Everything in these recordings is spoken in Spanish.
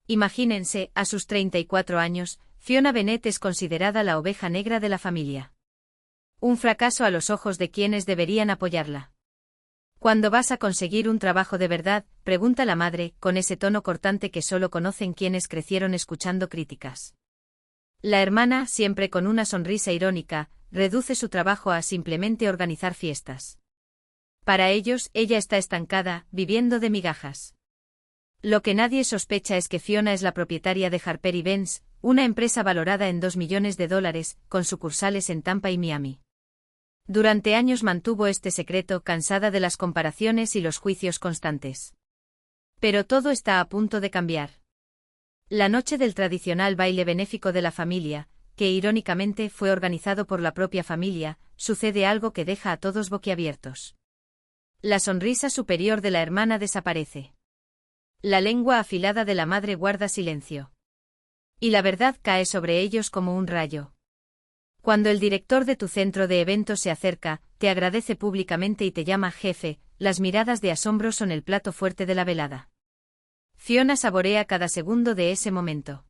Imagínense, a sus 34 años, Fiona Bennett es considerada la oveja negra de la familia. Un fracaso a los ojos de quienes deberían apoyarla. ¿Cuándo vas a conseguir un trabajo de verdad?, pregunta la madre, con ese tono cortante que solo conocen quienes crecieron escuchando críticas. La hermana, siempre con una sonrisa irónica, reduce su trabajo a simplemente organizar fiestas. Para ellos, ella está estancada, viviendo de migajas. Lo que nadie sospecha es que Fiona es la propietaria de Harper & Benz, una empresa valorada en $2 millones, con sucursales en Tampa y Miami. Durante años mantuvo este secreto, cansada de las comparaciones y los juicios constantes. Pero todo está a punto de cambiar. La noche del tradicional baile benéfico de la familia, que irónicamente fue organizado por la propia familia, sucede algo que deja a todos boquiabiertos. La sonrisa superior de la hermana desaparece. La lengua afilada de la madre guarda silencio. Y la verdad cae sobre ellos como un rayo. Cuando el director de tu centro de eventos se acerca, te agradece públicamente y te llama jefe, las miradas de asombro son el plato fuerte de la velada. Fiona saborea cada segundo de ese momento.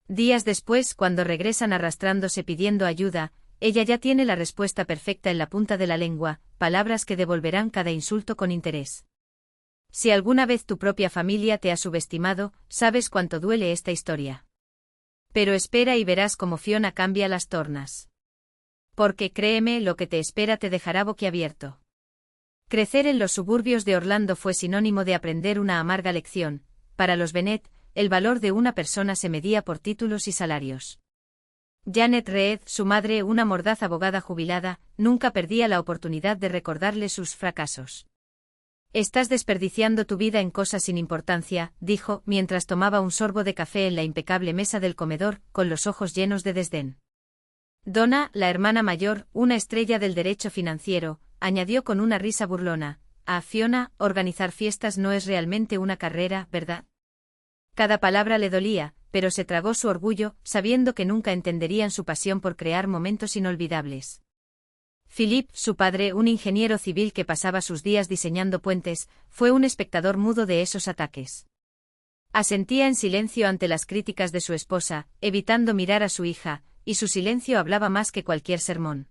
Días después, cuando regresan arrastrándose pidiendo ayuda, ella ya tiene la respuesta perfecta en la punta de la lengua, palabras que devolverán cada insulto con interés. Si alguna vez tu propia familia te ha subestimado, sabes cuánto duele esta historia. Pero espera y verás cómo Fiona cambia las tornas. Porque créeme, lo que te espera te dejará boquiabierto. Crecer en los suburbios de Orlando fue sinónimo de aprender una amarga lección. Para los Bennett, el valor de una persona se medía por títulos y salarios. Janet Reed, su madre, una mordaz abogada jubilada, nunca perdía la oportunidad de recordarle sus fracasos. Estás desperdiciando tu vida en cosas sin importancia, dijo, mientras tomaba un sorbo de café en la impecable mesa del comedor, con los ojos llenos de desdén. Donna, la hermana mayor, una estrella del derecho financiero, añadió con una risa burlona, a Fiona, organizar fiestas no es realmente una carrera, ¿verdad? Cada palabra le dolía, pero se tragó su orgullo, sabiendo que nunca entenderían su pasión por crear momentos inolvidables. Philip, su padre, un ingeniero civil que pasaba sus días diseñando puentes, fue un espectador mudo de esos ataques. Asentía en silencio ante las críticas de su esposa, evitando mirar a su hija, y su silencio hablaba más que cualquier sermón.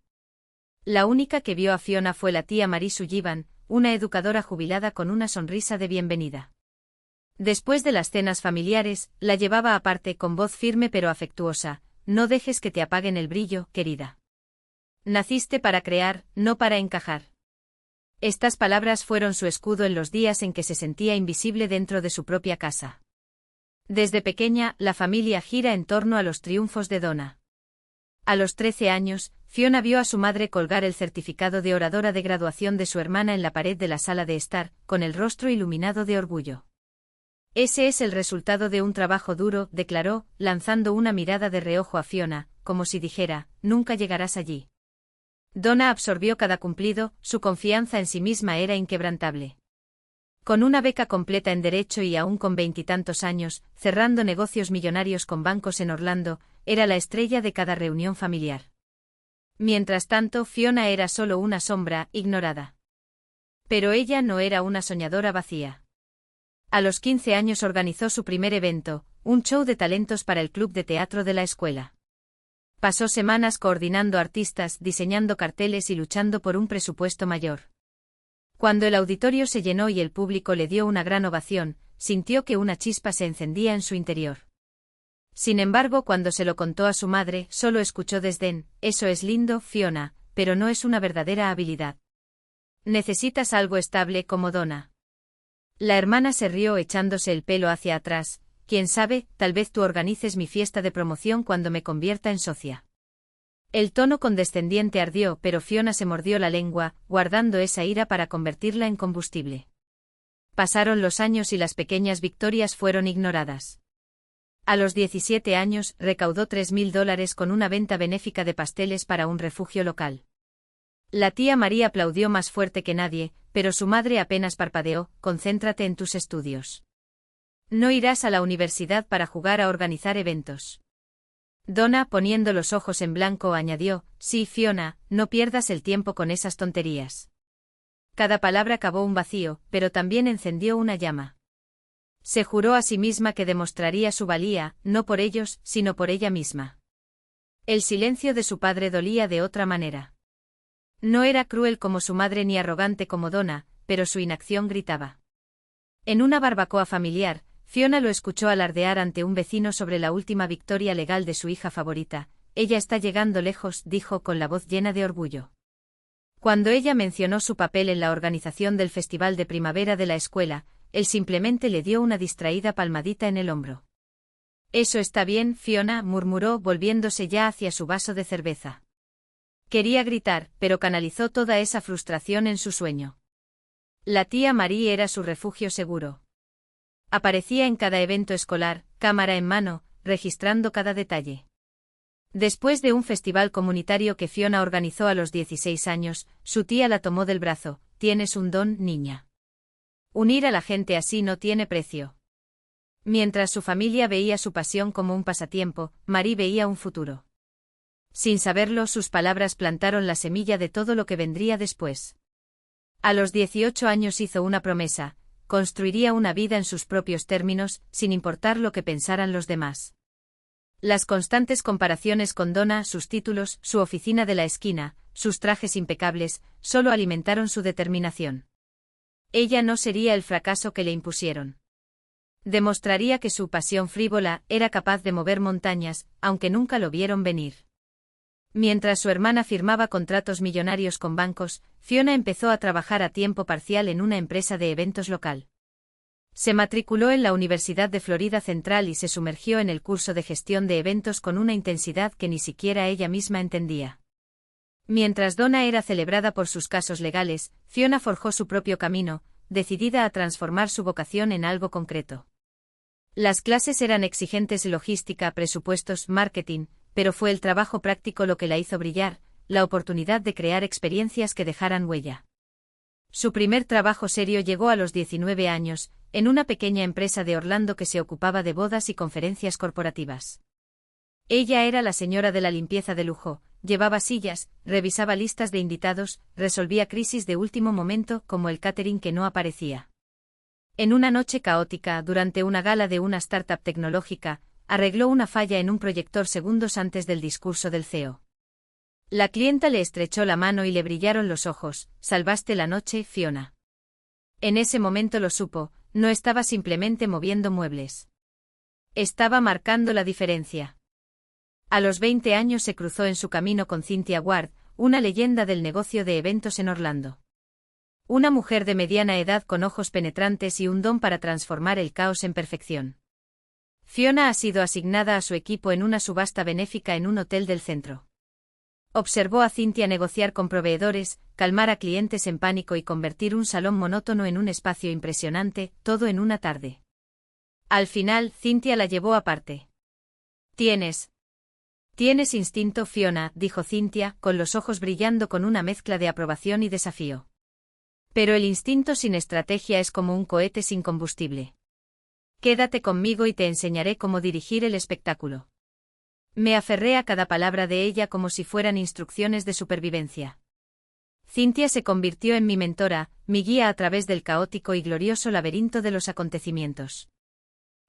La única que vio a Fiona fue la tía Marie Sullivan, una educadora jubilada con una sonrisa de bienvenida. Después de las cenas familiares, la llevaba aparte con voz firme pero afectuosa: no dejes que te apaguen el brillo, querida. Naciste para crear, no para encajar. Estas palabras fueron su escudo en los días en que se sentía invisible dentro de su propia casa. Desde pequeña, la familia gira en torno a los triunfos de Donna. A los 13 años, Fiona vio a su madre colgar el certificado de oradora de graduación de su hermana en la pared de la sala de estar, con el rostro iluminado de orgullo. Ese es el resultado de un trabajo duro, declaró, lanzando una mirada de reojo a Fiona, como si dijera, nunca llegarás allí. Donna absorbió cada cumplido, su confianza en sí misma era inquebrantable. Con una beca completa en Derecho y aún con 20 y tantos años, cerrando negocios millonarios con bancos en Orlando, era la estrella de cada reunión familiar. Mientras tanto, Fiona era solo una sombra, ignorada. Pero ella no era una soñadora vacía. A los 15 años organizó su primer evento, un show de talentos para el club de teatro de la escuela. Pasó semanas coordinando artistas, diseñando carteles y luchando por un presupuesto mayor. Cuando el auditorio se llenó y el público le dio una gran ovación, sintió que una chispa se encendía en su interior. Sin embargo, cuando se lo contó a su madre, solo escuchó desdén: eso es lindo, Fiona, pero no es una verdadera habilidad. Necesitas algo estable como Donna. La hermana se rió echándose el pelo hacia atrás. Quién sabe, tal vez tú organices mi fiesta de promoción cuando me convierta en socia. El tono condescendiente ardió, pero Fiona se mordió la lengua, guardando esa ira para convertirla en combustible. Pasaron los años y las pequeñas victorias fueron ignoradas. A los 17 años, recaudó $3,000 con una venta benéfica de pasteles para un refugio local. La tía María aplaudió más fuerte que nadie, pero su madre apenas parpadeó: concéntrate en tus estudios. No irás a la universidad para jugar a organizar eventos. Donna, poniendo los ojos en blanco, añadió: sí, Fiona, no pierdas el tiempo con esas tonterías. Cada palabra cavó un vacío, pero también encendió una llama. Se juró a sí misma que demostraría su valía, no por ellos, sino por ella misma. El silencio de su padre dolía de otra manera. No era cruel como su madre ni arrogante como Donna, pero su inacción gritaba. En una barbacoa familiar, Fiona lo escuchó alardear ante un vecino sobre la última victoria legal de su hija favorita. Ella está llegando lejos, dijo con la voz llena de orgullo. Cuando ella mencionó su papel en la organización del festival de primavera de la escuela, él simplemente le dio una distraída palmadita en el hombro. Eso está bien, Fiona, murmuró, volviéndose ya hacia su vaso de cerveza. Quería gritar, pero canalizó toda esa frustración en su sueño. La tía Marie era su refugio seguro. Aparecía en cada evento escolar, cámara en mano, registrando cada detalle. Después de un festival comunitario que Fiona organizó a los 16 años, su tía la tomó del brazo. Tienes un don, niña. Unir a la gente así no tiene precio. Mientras su familia veía su pasión como un pasatiempo, Marie veía un futuro. Sin saberlo, sus palabras plantaron la semilla de todo lo que vendría después. A los 18 años hizo una promesa: construiría una vida en sus propios términos, sin importar lo que pensaran los demás. Las constantes comparaciones con Donna, sus títulos, su oficina de la esquina, sus trajes impecables, solo alimentaron su determinación. Ella no sería el fracaso que le impusieron. Demostraría que su pasión frívola era capaz de mover montañas, aunque nunca lo vieron venir. Mientras su hermana firmaba contratos millonarios con bancos, Fiona empezó a trabajar a tiempo parcial en una empresa de eventos local. Se matriculó en la Universidad de Florida Central y se sumergió en el curso de gestión de eventos con una intensidad que ni siquiera ella misma entendía. Mientras Donna era celebrada por sus casos legales, Fiona forjó su propio camino, decidida a transformar su vocación en algo concreto. Las clases eran exigentes: logística, presupuestos, marketing, pero fue el trabajo práctico lo que la hizo brillar, la oportunidad de crear experiencias que dejaran huella. Su primer trabajo serio llegó a los 19 años, en una pequeña empresa de Orlando que se ocupaba de bodas y conferencias corporativas. Ella era la señora de la limpieza de lujo, llevaba sillas, revisaba listas de invitados, resolvía crisis de último momento como el catering que no aparecía. En una noche caótica, durante una gala de una startup tecnológica, arregló una falla en un proyector segundos antes del discurso del CEO. La clienta le estrechó la mano y le brillaron los ojos. «Salvaste la noche, Fiona». En ese momento lo supo, no estaba simplemente moviendo muebles. Estaba marcando la diferencia. A los 20 años se cruzó en su camino con Cynthia Ward, una leyenda del negocio de eventos en Orlando. Una mujer de mediana edad con ojos penetrantes y un don para transformar el caos en perfección. Fiona ha sido asignada a su equipo en una subasta benéfica en un hotel del centro. Observó a Cynthia negociar con proveedores, calmar a clientes en pánico y convertir un salón monótono en un espacio impresionante, todo en una tarde. Al final, Cynthia la llevó aparte. Tienes instinto, Fiona», dijo Cynthia, con los ojos brillando con una mezcla de aprobación y desafío. «Pero el instinto sin estrategia es como un cohete sin combustible. Quédate conmigo y te enseñaré cómo dirigir el espectáculo». Me aferré a cada palabra de ella como si fueran instrucciones de supervivencia. Cynthia se convirtió en mi mentora, mi guía a través del caótico y glorioso laberinto de los acontecimientos.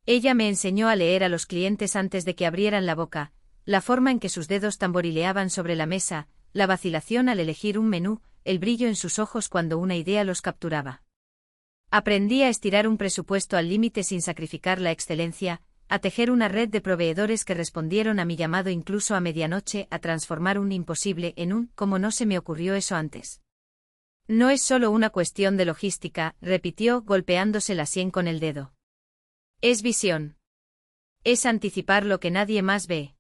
Ella me enseñó a leer a los clientes antes de que abrieran la boca, la forma en que sus dedos tamborileaban sobre la mesa, la vacilación al elegir un menú, el brillo en sus ojos cuando una idea los capturaba. Aprendí a estirar un presupuesto al límite sin sacrificar la excelencia, a tejer una red de proveedores que respondieron a mi llamado incluso a medianoche, a transformar un imposible en un «¿cómo no se me ocurrió eso antes?». No es solo una cuestión de logística, repitió, golpeándose la sien con el dedo. Es visión. Es anticipar lo que nadie más ve.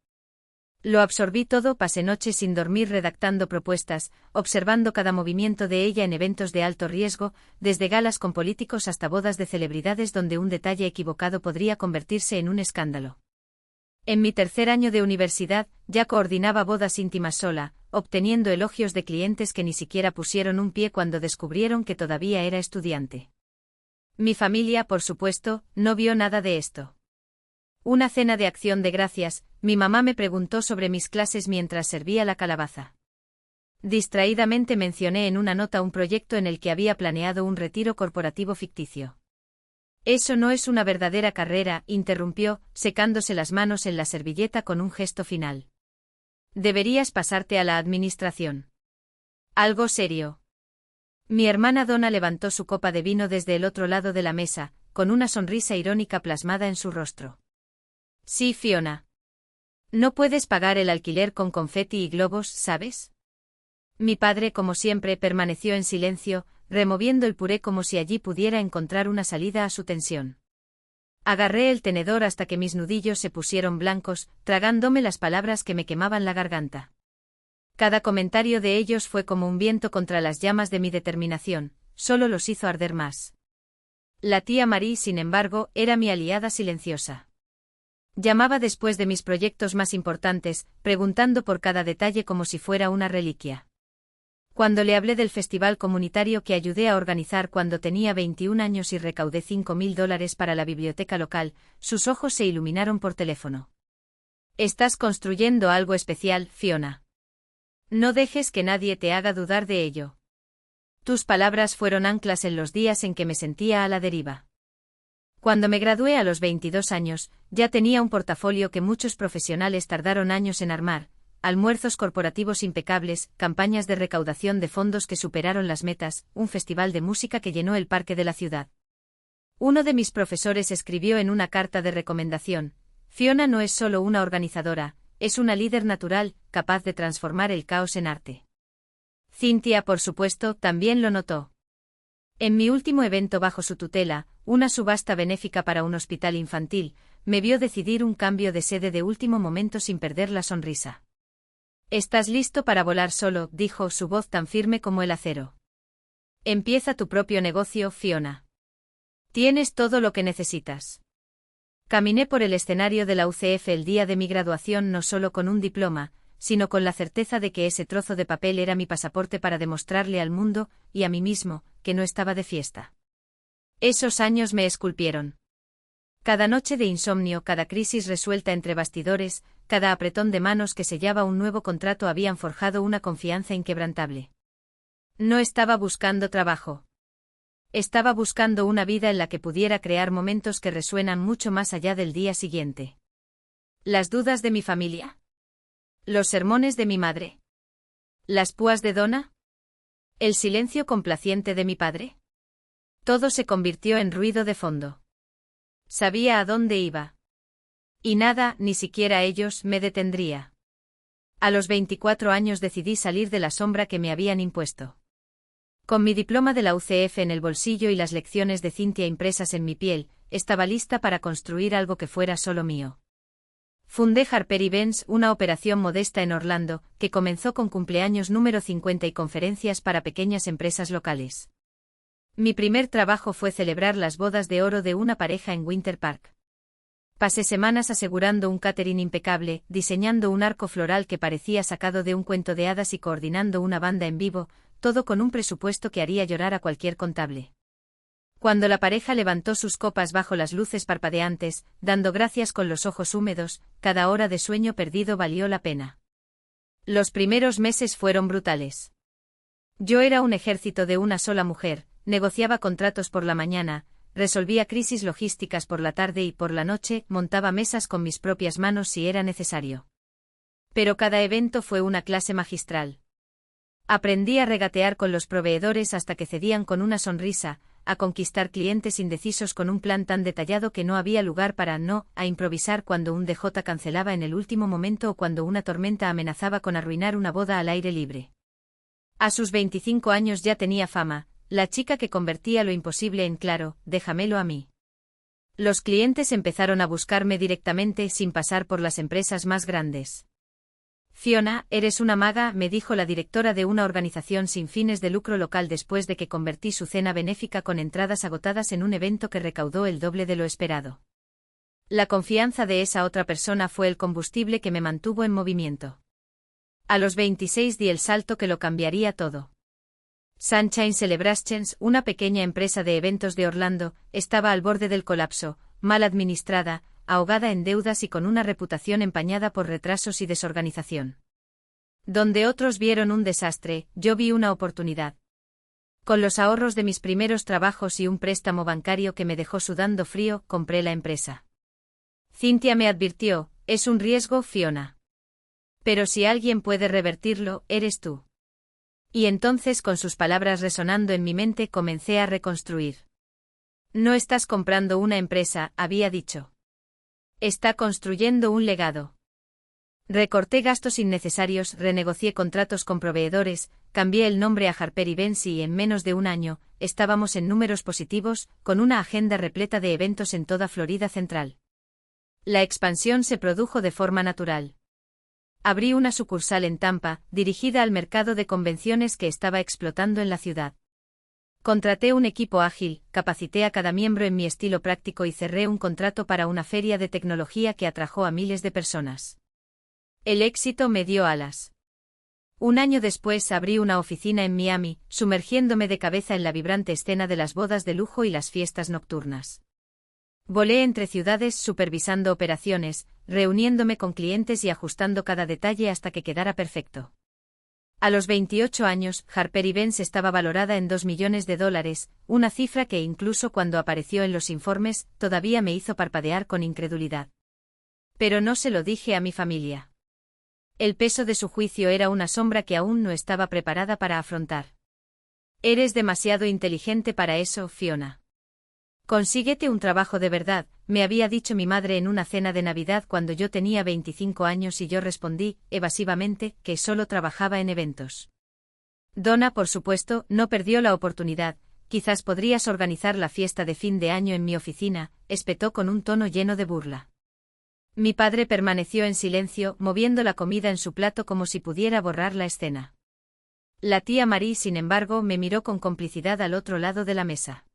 Lo absorbí todo, pasé noches sin dormir redactando propuestas, observando cada movimiento de ella en eventos de alto riesgo, desde galas con políticos hasta bodas de celebridades donde un detalle equivocado podría convertirse en un escándalo. En mi tercer año de universidad, ya coordinaba bodas íntimas sola, obteniendo elogios de clientes que ni siquiera pusieron un pie cuando descubrieron que todavía era estudiante. Mi familia, por supuesto, no vio nada de esto. Una cena de acción de gracias, mi mamá me preguntó sobre mis clases mientras servía la calabaza. Distraídamente mencioné en una nota un proyecto en el que había planeado un retiro corporativo ficticio. Eso no es una verdadera carrera, interrumpió, secándose las manos en la servilleta con un gesto final. Deberías pasarte a la administración. Algo serio. Mi hermana Donna levantó su copa de vino desde el otro lado de la mesa, con una sonrisa irónica plasmada en su rostro. Sí, Fiona. No puedes pagar el alquiler con confeti y globos, ¿sabes? Mi padre, como siempre, permaneció en silencio, removiendo el puré como si allí pudiera encontrar una salida a su tensión. Agarré el tenedor hasta que mis nudillos se pusieron blancos, tragándome las palabras que me quemaban la garganta. Cada comentario de ellos fue como un viento contra las llamas de mi determinación, solo los hizo arder más. La tía Marie, sin embargo, era mi aliada silenciosa. Llamaba después de mis proyectos más importantes, preguntando por cada detalle como si fuera una reliquia. Cuando le hablé del festival comunitario que ayudé a organizar cuando tenía 21 años y recaudé $5.000 para la biblioteca local, sus ojos se iluminaron por teléfono. Estás construyendo algo especial, Fiona. No dejes que nadie te haga dudar de ello. Tus palabras fueron anclas en los días en que me sentía a la deriva. Cuando me gradué a los 22 años, ya tenía un portafolio que muchos profesionales tardaron años en armar, almuerzos corporativos impecables, campañas de recaudación de fondos que superaron las metas, un festival de música que llenó el parque de la ciudad. Uno de mis profesores escribió en una carta de recomendación: Fiona no es solo una organizadora, es una líder natural, capaz de transformar el caos en arte. Cynthia, por supuesto, también lo notó. En mi último evento bajo su tutela, una subasta benéfica para un hospital infantil, me vio decidir un cambio de sede de último momento sin perder la sonrisa. «Estás listo para volar solo», dijo, su voz tan firme como el acero. «Empieza tu propio negocio, Fiona. Tienes todo lo que necesitas». Caminé por el escenario de la UCF el día de mi graduación no solo con un diploma, sino con la certeza de que ese trozo de papel era mi pasaporte para demostrarle al mundo, y a mí mismo, que no estaba de fiesta. Esos años me esculpieron. Cada noche de insomnio, cada crisis resuelta entre bastidores, cada apretón de manos que sellaba un nuevo contrato habían forjado una confianza inquebrantable. No estaba buscando trabajo. Estaba buscando una vida en la que pudiera crear momentos que resuenan mucho más allá del día siguiente. Las dudas de mi familia. Los sermones de mi madre. Las púas de Donna. El silencio complaciente de mi padre. Todo se convirtió en ruido de fondo. Sabía a dónde iba. Y nada, ni siquiera ellos, me detendría. A los 24 años decidí salir de la sombra que me habían impuesto. Con mi diploma de la UCF en el bolsillo y las lecciones de Cynthia impresas en mi piel, estaba lista para construir algo que fuera solo mío. Fundé Harper Events, una operación modesta en Orlando, que comenzó con cumpleaños número 50 y conferencias para pequeñas empresas locales. Mi primer trabajo fue celebrar las bodas de oro de una pareja en Winter Park. Pasé semanas asegurando un catering impecable, diseñando un arco floral que parecía sacado de un cuento de hadas y coordinando una banda en vivo, todo con un presupuesto que haría llorar a cualquier contable. Cuando la pareja levantó sus copas bajo las luces parpadeantes, dando gracias con los ojos húmedos, cada hora de sueño perdido valió la pena. Los primeros meses fueron brutales. Yo era un ejército de una sola mujer, negociaba contratos por la mañana, resolvía crisis logísticas por la tarde y por la noche montaba mesas con mis propias manos si era necesario. Pero cada evento fue una clase magistral. Aprendí a regatear con los proveedores hasta que cedían con una sonrisa, a conquistar clientes indecisos con un plan tan detallado que no había lugar para a improvisar cuando un DJ cancelaba en el último momento o cuando una tormenta amenazaba con arruinar una boda al aire libre. A sus 25 años ya tenía fama, la chica que convertía lo imposible en claro, déjamelo a mí. Los clientes empezaron a buscarme directamente sin pasar por las empresas más grandes. Fiona, eres una maga, me dijo la directora de una organización sin fines de lucro local después de que convertí su cena benéfica con entradas agotadas en un evento que recaudó el doble de lo esperado. La confianza de esa otra persona fue el combustible que me mantuvo en movimiento. A los 26 di el salto que lo cambiaría todo. Sunshine Celebrations, una pequeña empresa de eventos de Orlando, estaba al borde del colapso, mal administrada, ahogada en deudas y con una reputación empañada por retrasos y desorganización. Donde otros vieron un desastre, yo vi una oportunidad. Con los ahorros de mis primeros trabajos y un préstamo bancario que me dejó sudando frío, compré la empresa. Cynthia me advirtió, es un riesgo, Fiona. Pero si alguien puede revertirlo, eres tú. Y entonces, con sus palabras resonando en mi mente, comencé a reconstruir. No estás comprando una empresa, había dicho. Está construyendo un legado. Recorté gastos innecesarios, renegocié contratos con proveedores, cambié el nombre a Harper & Benz y en menos de un año, estábamos en números positivos, con una agenda repleta de eventos en toda Florida Central. La expansión se produjo de forma natural. Abrí una sucursal en Tampa, dirigida al mercado de convenciones que estaba explotando en la ciudad. Contraté un equipo ágil, capacité a cada miembro en mi estilo práctico y cerré un contrato para una feria de tecnología que atrajo a miles de personas. El éxito me dio alas. Un año después abrí una oficina en Miami, sumergiéndome de cabeza en la vibrante escena de las bodas de lujo y las fiestas nocturnas. Volé entre ciudades supervisando operaciones, reuniéndome con clientes y ajustando cada detalle hasta que quedara perfecto. A los 28 años, Harper & Benz estaba valorada en $2 millones, una cifra que incluso cuando apareció en los informes, todavía me hizo parpadear con incredulidad. Pero no se lo dije a mi familia. El peso de su juicio era una sombra que aún no estaba preparada para afrontar. Eres demasiado inteligente para eso, Fiona. Consíguete un trabajo de verdad, me había dicho mi madre en una cena de Navidad cuando yo tenía 25 años y yo respondí, evasivamente, que solo trabajaba en eventos. Donna, por supuesto, no perdió la oportunidad. Quizás podrías organizar la fiesta de fin de año en mi oficina, espetó con un tono lleno de burla. Mi padre permaneció en silencio, moviendo la comida en su plato como si pudiera borrar la escena. La tía Marie, sin embargo, me miró con complicidad al otro lado de la mesa.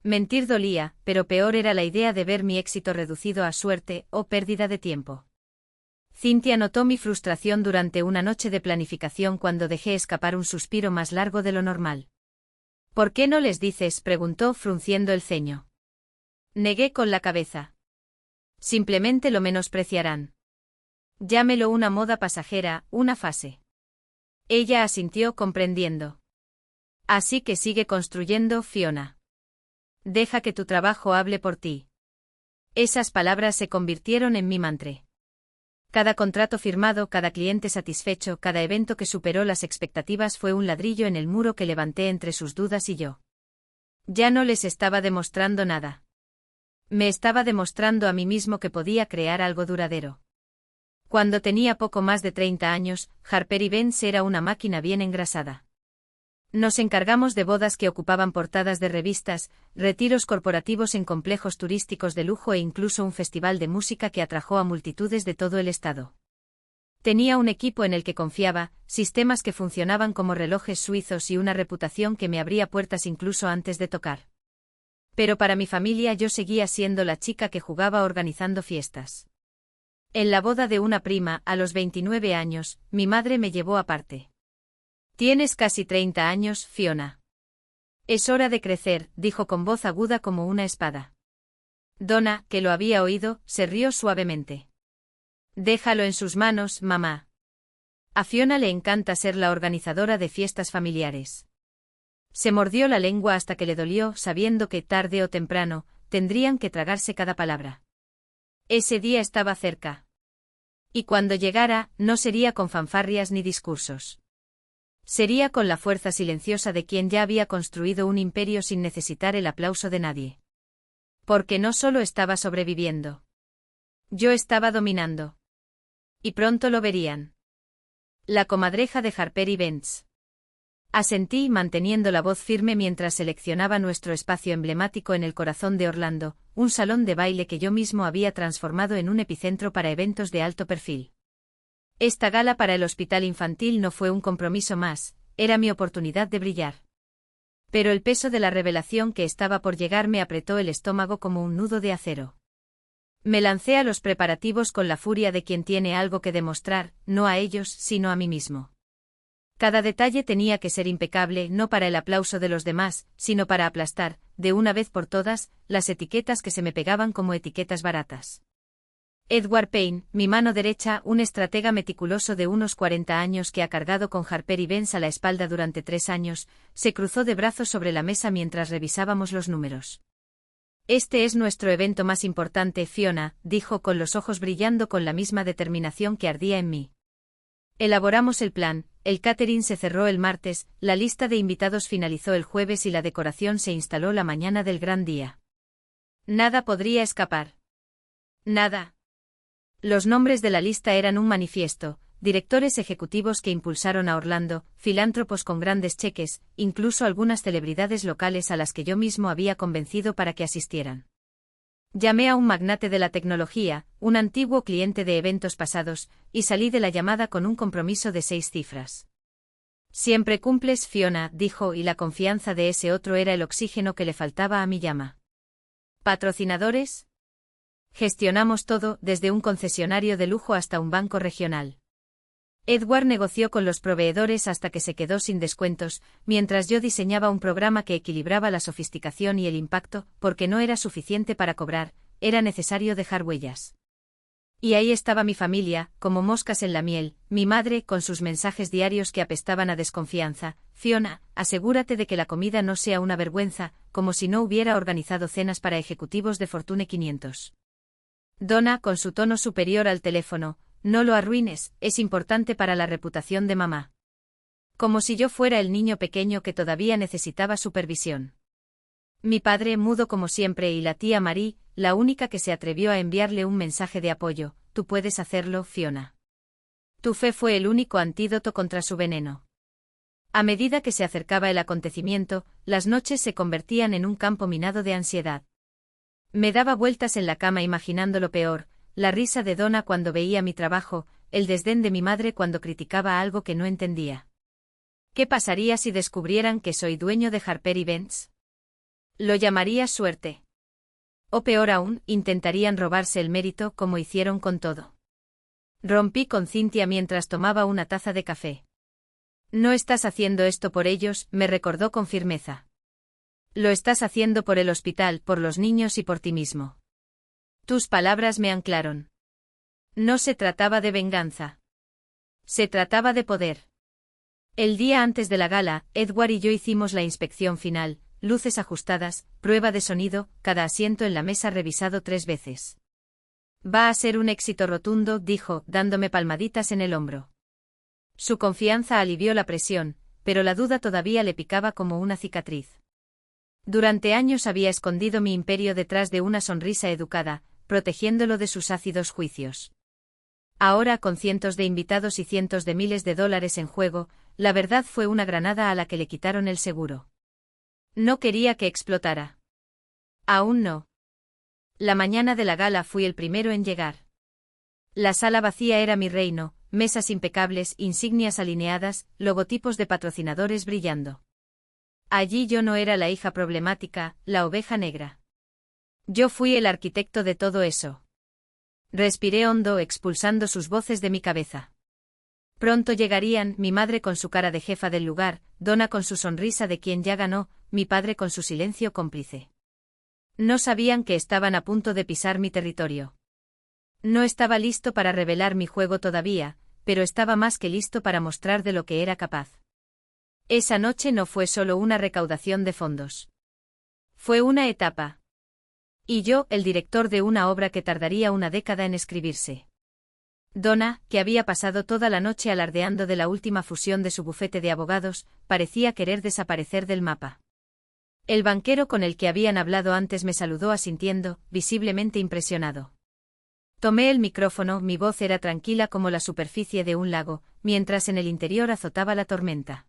Mentir dolía, pero peor era la idea de ver mi éxito reducido a suerte o pérdida de tiempo. Cynthia notó mi frustración durante una noche de planificación cuando dejé escapar un suspiro más largo de lo normal. ¿Por qué no les dices?, preguntó frunciendo el ceño. Negué con la cabeza. Simplemente lo menospreciarán. Llámelo una moda pasajera, una fase. Ella asintió comprendiendo. Así que sigue construyendo, Fiona. Deja que tu trabajo hable por ti. Esas palabras se convirtieron en mi mantra. Cada contrato firmado, cada cliente satisfecho, cada evento que superó las expectativas fue un ladrillo en el muro que levanté entre sus dudas y yo. Ya no les estaba demostrando nada. Me estaba demostrando a mí mismo que podía crear algo duradero. Cuando tenía poco más de 30 años, Harper & Benz era una máquina bien engrasada. Nos encargamos de bodas que ocupaban portadas de revistas, retiros corporativos en complejos turísticos de lujo e incluso un festival de música que atrajo a multitudes de todo el estado. Tenía un equipo en el que confiaba, sistemas que funcionaban como relojes suizos y una reputación que me abría puertas incluso antes de tocar. Pero para mi familia yo seguía siendo la chica que jugaba organizando fiestas. En la boda de una prima, a los 29 años, mi madre me llevó aparte. Tienes casi 30 años, Fiona. Es hora de crecer, dijo con voz aguda como una espada. Donna, que lo había oído, se rió suavemente. Déjalo en sus manos, mamá. A Fiona le encanta ser la organizadora de fiestas familiares. Se mordió la lengua hasta que le dolió, sabiendo que, tarde o temprano, tendrían que tragarse cada palabra. Ese día estaba cerca. Y cuando llegara, no sería con fanfarrias ni discursos. Sería con la fuerza silenciosa de quien ya había construido un imperio sin necesitar el aplauso de nadie. Porque no solo estaba sobreviviendo. Yo estaba dominando. Y pronto lo verían. La comadreja de Harper & Benz. Asentí, manteniendo la voz firme mientras seleccionaba nuestro espacio emblemático en el corazón de Orlando, un salón de baile que yo mismo había transformado en un epicentro para eventos de alto perfil. Esta gala para el hospital infantil no fue un compromiso más, era mi oportunidad de brillar. Pero el peso de la revelación que estaba por llegar me apretó el estómago como un nudo de acero. Me lancé a los preparativos con la furia de quien tiene algo que demostrar, no a ellos, sino a mí mismo. Cada detalle tenía que ser impecable, no para el aplauso de los demás, sino para aplastar, de una vez por todas, las etiquetas que se me pegaban como etiquetas baratas. Edward Payne, mi mano derecha, un estratega meticuloso de unos 40 años que ha cargado con Harper y Vance a la espalda durante 3 años, se cruzó de brazos sobre la mesa mientras revisábamos los números. Este es nuestro evento más importante, Fiona, dijo con los ojos brillando con la misma determinación que ardía en mí. Elaboramos el plan, el catering se cerró el martes, la lista de invitados finalizó el jueves y la decoración se instaló la mañana del gran día. Nada podría escapar. Nada. Los nombres de la lista eran un manifiesto, directores ejecutivos que impulsaron a Orlando, filántropos con grandes cheques, incluso algunas celebridades locales a las que yo mismo había convencido para que asistieran. Llamé a un magnate de la tecnología, un antiguo cliente de eventos pasados, y salí de la llamada con un compromiso de 6 cifras. Siempre cumples, Fiona, dijo, y la confianza de ese otro era el oxígeno que le faltaba a mi llama. ¿Patrocinadores? Gestionamos todo, desde un concesionario de lujo hasta un banco regional. Edward negoció con los proveedores hasta que se quedó sin descuentos, mientras yo diseñaba un programa que equilibraba la sofisticación y el impacto, porque no era suficiente para cobrar, era necesario dejar huellas. Y ahí estaba mi familia, como moscas en la miel, mi madre, con sus mensajes diarios que apestaban a desconfianza. Fiona, asegúrate de que la comida no sea una vergüenza, como si no hubiera organizado cenas para ejecutivos de Fortune 500. Donna, con su tono superior al teléfono, no lo arruines, es importante para la reputación de mamá. Como si yo fuera el niño pequeño que todavía necesitaba supervisión. Mi padre, mudo como siempre, y la tía Marie, la única que se atrevió a enviarle un mensaje de apoyo: tú puedes hacerlo, Fiona. Tu fe fue el único antídoto contra su veneno. A medida que se acercaba el acontecimiento, las noches se convertían en un campo minado de ansiedad. Me daba vueltas en la cama imaginando lo peor, la risa de Donna cuando veía mi trabajo, el desdén de mi madre cuando criticaba algo que no entendía. ¿Qué pasaría si descubrieran que soy dueño de Harper y Vance? Lo llamaría suerte. O peor aún, intentarían robarse el mérito como hicieron con todo. Rompí con Cynthia mientras tomaba una taza de café. No estás haciendo esto por ellos, me recordó con firmeza. Lo estás haciendo por el hospital, por los niños y por ti mismo. Tus palabras me anclaron. No se trataba de venganza. Se trataba de poder. El día antes de la gala, Edward y yo hicimos la inspección final, luces ajustadas, prueba de sonido, cada asiento en la mesa revisado 3 veces. Va a ser un éxito rotundo, dijo, dándome palmaditas en el hombro. Su confianza alivió la presión, pero la duda todavía le picaba como una cicatriz. Durante años había escondido mi imperio detrás de una sonrisa educada, protegiéndolo de sus ácidos juicios. Ahora, con cientos de invitados y cientos de miles de dólares en juego, la verdad fue una granada a la que le quitaron el seguro. No quería que explotara. Aún no. La mañana de la gala fui el primero en llegar. La sala vacía era mi reino, mesas impecables, insignias alineadas, logotipos de patrocinadores brillando. Allí yo no era la hija problemática, la oveja negra. Yo fui el arquitecto de todo eso. Respiré hondo, expulsando sus voces de mi cabeza. Pronto llegarían, mi madre con su cara de jefa del lugar, Donna con su sonrisa de quien ya ganó, mi padre con su silencio cómplice. No sabían que estaban a punto de pisar mi territorio. No estaba listo para revelar mi juego todavía, pero estaba más que listo para mostrar de lo que era capaz. Esa noche no fue solo una recaudación de fondos. Fue una etapa. Y yo, el director de una obra que tardaría una década en escribirse. Donna, que había pasado toda la noche alardeando de la última fusión de su bufete de abogados, parecía querer desaparecer del mapa. El banquero con el que habían hablado antes me saludó asintiendo, visiblemente impresionado. Tomé el micrófono, mi voz era tranquila como la superficie de un lago, mientras en el interior azotaba la tormenta.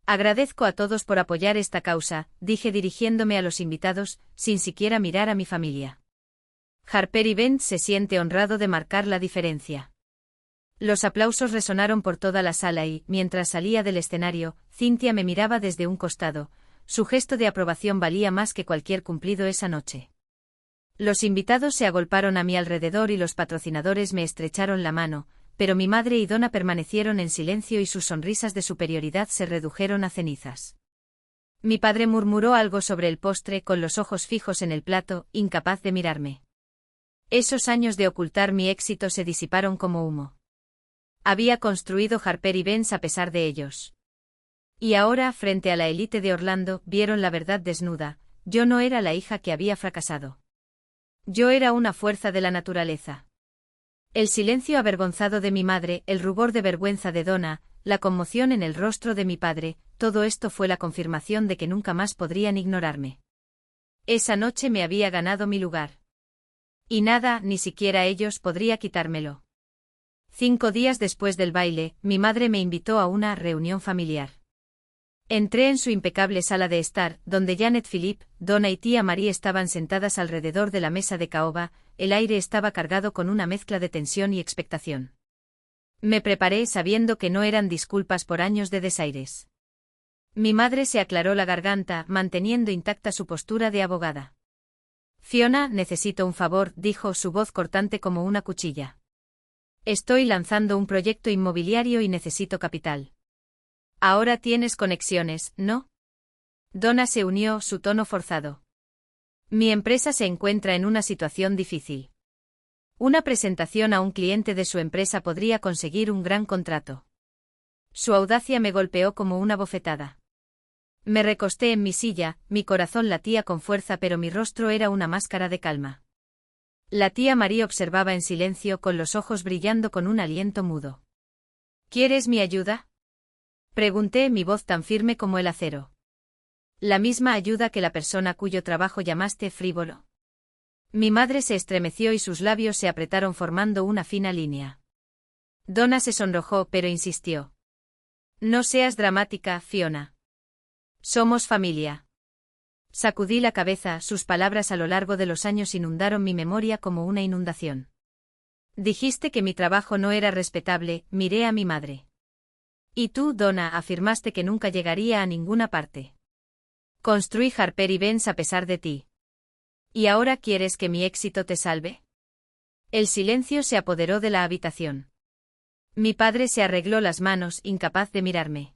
Agradezco a todos por apoyar esta causa, dije dirigiéndome a los invitados, sin siquiera mirar a mi familia. Harper y Vance se siente honrado de marcar la diferencia. Los aplausos resonaron por toda la sala y, mientras salía del escenario, Cynthia me miraba desde un costado. Su gesto de aprobación valía más que cualquier cumplido esa noche. Los invitados se agolparon a mi alrededor y los patrocinadores me estrecharon la mano, pero mi madre y Donna permanecieron en silencio y sus sonrisas de superioridad se redujeron a cenizas. Mi padre murmuró algo sobre el postre con los ojos fijos en el plato, incapaz de mirarme. Esos años de ocultar mi éxito se disiparon como humo. Había construido Harper y Benz a pesar de ellos. Y ahora, frente a la élite de Orlando, vieron la verdad desnuda: yo no era la hija que había fracasado. Yo era una fuerza de la naturaleza. El silencio avergonzado de mi madre, el rubor de vergüenza de Donna, la conmoción en el rostro de mi padre, todo esto fue la confirmación de que nunca más podrían ignorarme. Esa noche me había ganado mi lugar. Y nada, ni siquiera ellos, podría quitármelo. 5 días después del baile, mi madre me invitó a una reunión familiar. Entré en su impecable sala de estar, donde Janet Philippe, Donna y tía Marie estaban sentadas alrededor de la mesa de caoba. El aire estaba cargado con una mezcla de tensión y expectación. Me preparé sabiendo que no eran disculpas por años de desaires. Mi madre se aclaró la garganta, manteniendo intacta su postura de abogada. Fiona, necesito un favor, dijo, su voz cortante como una cuchilla. Estoy lanzando un proyecto inmobiliario y necesito capital. Ahora tienes conexiones, ¿no? Donna se unió, su tono forzado. Mi empresa se encuentra en una situación difícil. Una presentación a un cliente de su empresa podría conseguir un gran contrato. Su audacia me golpeó como una bofetada. Me recosté en mi silla, mi corazón latía con fuerza, pero mi rostro era una máscara de calma. La tía Marie observaba en silencio, con los ojos brillando con un aliento mudo. ¿Quieres mi ayuda?, pregunté, mi voz tan firme como el acero. La misma ayuda que la persona cuyo trabajo llamaste frívolo. Mi madre se estremeció y sus labios se apretaron formando una fina línea. Donna se sonrojó, pero insistió. No seas dramática, Fiona. Somos familia. Sacudí la cabeza, sus palabras a lo largo de los años inundaron mi memoria como una inundación. Dijiste que mi trabajo no era respetable, miré a mi madre. Y tú, Donna, afirmaste que nunca llegaría a ninguna parte. Construí Harper y Benz a pesar de ti. ¿Y ahora quieres que mi éxito te salve? El silencio se apoderó de la habitación. Mi padre se arregló las manos, incapaz de mirarme.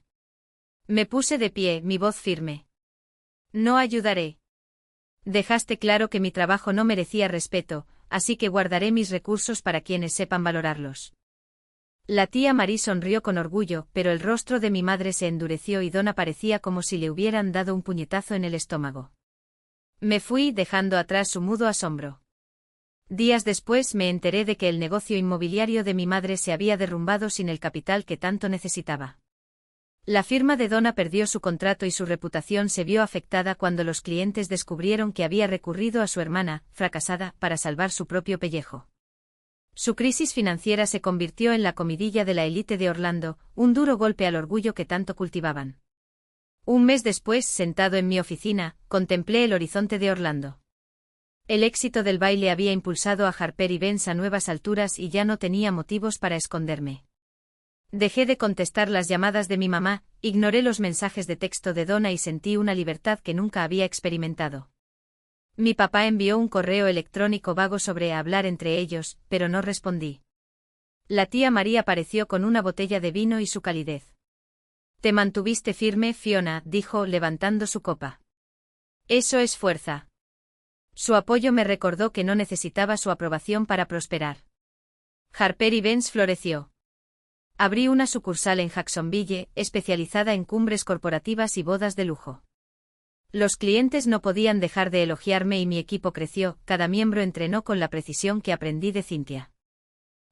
Me puse de pie, mi voz firme. No ayudaré. Dejaste claro que mi trabajo no merecía respeto, así que guardaré mis recursos para quienes sepan valorarlos. La tía Marie sonrió con orgullo, pero el rostro de mi madre se endureció y Donna parecía como si le hubieran dado un puñetazo en el estómago. Me fui, dejando atrás su mudo asombro. Días después me enteré de que el negocio inmobiliario de mi madre se había derrumbado sin el capital que tanto necesitaba. La firma de Donna perdió su contrato y su reputación se vio afectada cuando los clientes descubrieron que había recurrido a su hermana, fracasada, para salvar su propio pellejo. Su crisis financiera se convirtió en la comidilla de la élite de Orlando, un duro golpe al orgullo que tanto cultivaban. Un mes después, sentado en mi oficina, contemplé el horizonte de Orlando. El éxito del baile había impulsado a Harper y Benz a nuevas alturas y ya no tenía motivos para esconderme. Dejé de contestar las llamadas de mi mamá, ignoré los mensajes de texto de Donna y sentí una libertad que nunca había experimentado. Mi papá envió un correo electrónico vago sobre hablar entre ellos, pero no respondí. La tía María apareció con una botella de vino y su calidez. Te mantuviste firme, Fiona, dijo, levantando su copa. Eso es fuerza. Su apoyo me recordó que no necesitaba su aprobación para prosperar. Harper y Benz floreció. Abrí una sucursal en Jacksonville, especializada en cumbres corporativas y bodas de lujo. Los clientes no podían dejar de elogiarme y mi equipo creció, cada miembro entrenó con la precisión que aprendí de Cynthia.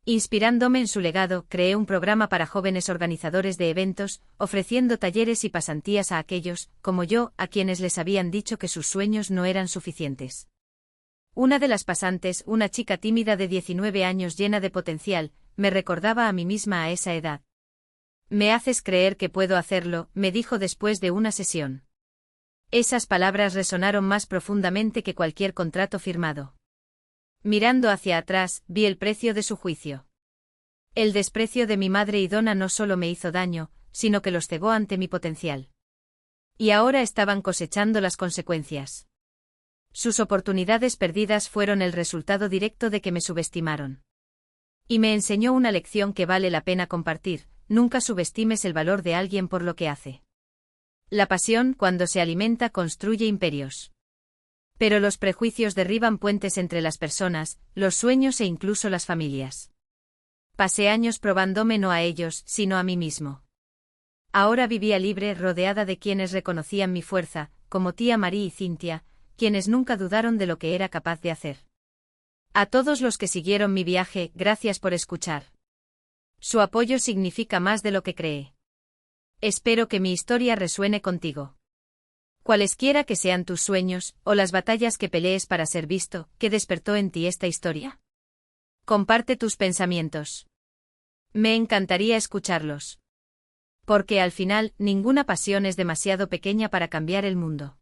Inspirándome en su legado, creé un programa para jóvenes organizadores de eventos, ofreciendo talleres y pasantías a aquellos, como yo, a quienes les habían dicho que sus sueños no eran suficientes. Una de las pasantes, una chica tímida de 19 años llena de potencial, me recordaba a mí misma a esa edad. Me haces creer que puedo hacerlo, me dijo después de una sesión. Esas palabras resonaron más profundamente que cualquier contrato firmado. Mirando hacia atrás, vi el precio de su juicio. El desprecio de mi madre y Donna no solo me hizo daño, sino que los cegó ante mi potencial. Y ahora estaban cosechando las consecuencias. Sus oportunidades perdidas fueron el resultado directo de que me subestimaron. Y me enseñó una lección que vale la pena compartir: nunca subestimes el valor de alguien por lo que hace. La pasión, cuando se alimenta, construye imperios. Pero los prejuicios derriban puentes entre las personas, los sueños e incluso las familias. Pasé años probándome no a ellos, sino a mí mismo. Ahora vivía libre, rodeada de quienes reconocían mi fuerza, como tía Marie y Cynthia, quienes nunca dudaron de lo que era capaz de hacer. A todos los que siguieron mi viaje, gracias por escuchar. Su apoyo significa más de lo que cree. Espero que mi historia resuene contigo. Cualesquiera que sean tus sueños, o las batallas que pelees para ser visto, ¿qué despertó en ti esta historia? Comparte tus pensamientos. Me encantaría escucharlos. Porque al final, ninguna pasión es demasiado pequeña para cambiar el mundo.